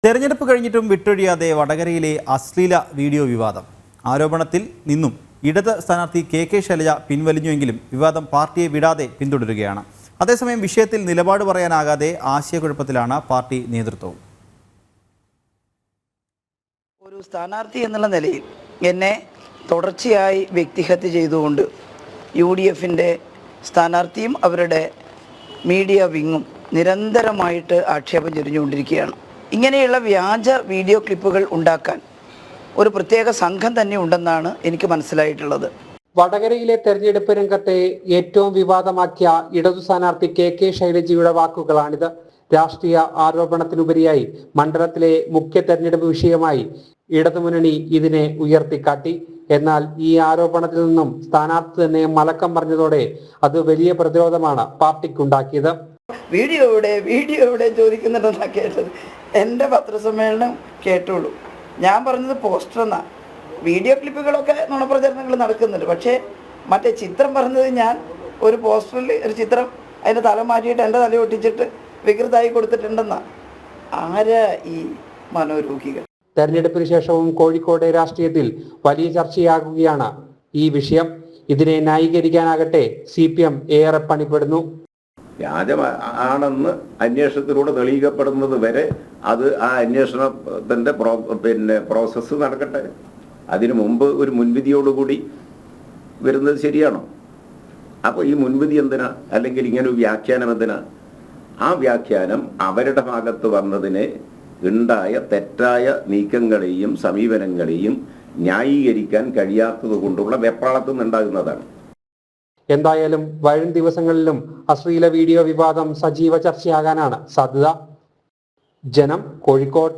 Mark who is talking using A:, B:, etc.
A: തെരഞ്ഞെടുപ്പ് കഴിഞ്ഞിട്ടും വിട്ടൊഴിയാതെ വടകരയിലെ അശ്ലീല വീഡിയോ വിവാദം. ആരോപണത്തിൽ നിന്നും ഇടത് സ്ഥാനാർത്ഥി കെ ശൈലജ പിൻവലിഞ്ഞുവെങ്കിലും വിവാദം പാർട്ടിയെ വിടാതെ പിന്തുടരുകയാണ്. അതേസമയം വിഷയത്തിൽ നിലപാട് പറയാനാകാതെ ആശയക്കുഴപ്പത്തിലാണ് പാർട്ടി നേതൃത്വവും.
B: ഒരു സ്ഥാനാർത്ഥി എന്നുള്ള നിലയിൽ എന്നെ തുടർച്ചയായി വ്യക്തിഹത്യ ചെയ്തുകൊണ്ട് UDFിൻ്റെ സ്ഥാനാർത്ഥിയും അവരുടെ മീഡിയ വിങ്ങും നിരന്തരമായിട്ട് ആക്ഷേപം ചൊരിഞ്ഞുകൊണ്ടിരിക്കുകയാണ്. ഇങ്ങനെയുള്ള വ്യാജ വീഡിയോ ക്ലിപ്പുകൾ ഉണ്ടാക്കാൻ ഒരു പ്രത്യേക സംഘം തന്നെ ഉണ്ടെന്നാണ് എനിക്ക് മനസ്സിലായിട്ടുള്ളത്.
C: വടകരയിലെ തെരഞ്ഞെടുപ്പ് രംഗത്തെ ഏറ്റവും വിവാദമാക്കിയ ഇടതു സ്ഥാനാർത്ഥി കെ ശൈലജയുടെ വാക്കുകളാണിത്. രാഷ്ട്രീയ ആരോപണത്തിനുപരിയായി മണ്ഡലത്തിലെ മുഖ്യ തെരഞ്ഞെടുപ്പ് വിഷയമായി ഇടതുമുന്നണി ഇതിനെ ഉയർത്തിക്കാട്ടി. എന്നാൽ ഈ ആരോപണത്തിൽ നിന്നും സ്ഥാനാർത്ഥി തന്നെ മലക്കം പറഞ്ഞതോടെ അത് വലിയ പ്രതിരോധമാണ് പാർട്ടിക്കുണ്ടാക്കിയത്.
B: വീഡിയോ എവിടെ ചോദിക്കുന്നുണ്ടെന്നാണ് കേട്ടത്. എൻ്റെ പത്രസമ്മേളനം കേട്ടോളൂ. ഞാൻ പറഞ്ഞത് പോസ്റ്റർ എന്നാ. വീഡിയോ ക്ലിപ്പുകളൊക്കെ നുണപ്രചരണങ്ങൾ നടക്കുന്നുണ്ട്. പക്ഷേ മറ്റേ ചിത്രം പറഞ്ഞത് ഞാൻ ഒരു പോസ്റ്ററിൽ ഒരു ചിത്രം അതിൻ്റെ തല മാറ്റിയിട്ട് എൻ്റെ തല ഒട്ടിച്ചിട്ട് വികൃതമായി കൊടുത്തിട്ടുണ്ടെന്നാ. ആരാ ഈ മനോരോഗികൾ?
C: തെരഞ്ഞെടുപ്പിന് ശേഷവും കോഴിക്കോട് രാഷ്ട്രീയത്തിൽ വലിയ ചർച്ചയാകുകയാണ് ഈ വിഷയം. ഇതിനെ ന്യായീകരിക്കാനാകട്ടെ CPM ഏറെ പണിപ്പെടുന്നു.
D: വ്യാജമാണെന്ന് അന്വേഷണത്തിലൂടെ തെളിയിക്കപ്പെടുന്നത് വരെ അത് ആ അന്വേഷണത്തിൻ്റെ പ്രോസസ്സ് നടക്കട്ടെ. അതിനു മുമ്പ് ഒരു മുൻവിധിയോടുകൂടി വരുന്നത് ശരിയാണോ? അപ്പോൾ ഈ മുൻവിധി എന്തിനാ? അല്ലെങ്കിൽ ഇങ്ങനെ ഒരു വ്യാഖ്യാനം എന്തിനാ? ആ വ്യാഖ്യാനം അവരുടെ ഭാഗത്ത് വന്നതിനെ ഉണ്ടായ തെറ്റായ നീക്കങ്ങളെയും സമീപനങ്ങളെയും ന്യായീകരിക്കാൻ കഴിയാത്തത് കൊണ്ടുള്ള വെപ്രാളത്തിൽ നിന്നുണ്ടാകുന്നതാണ്.
C: എന്തായാലും വരും ദിവസങ്ങളിലും അശ്ലീല വീഡിയോ വിവാദം സജീവ ചർച്ചയാകാനാണ് സാധ്യത. ജനം, കോഴിക്കോട്.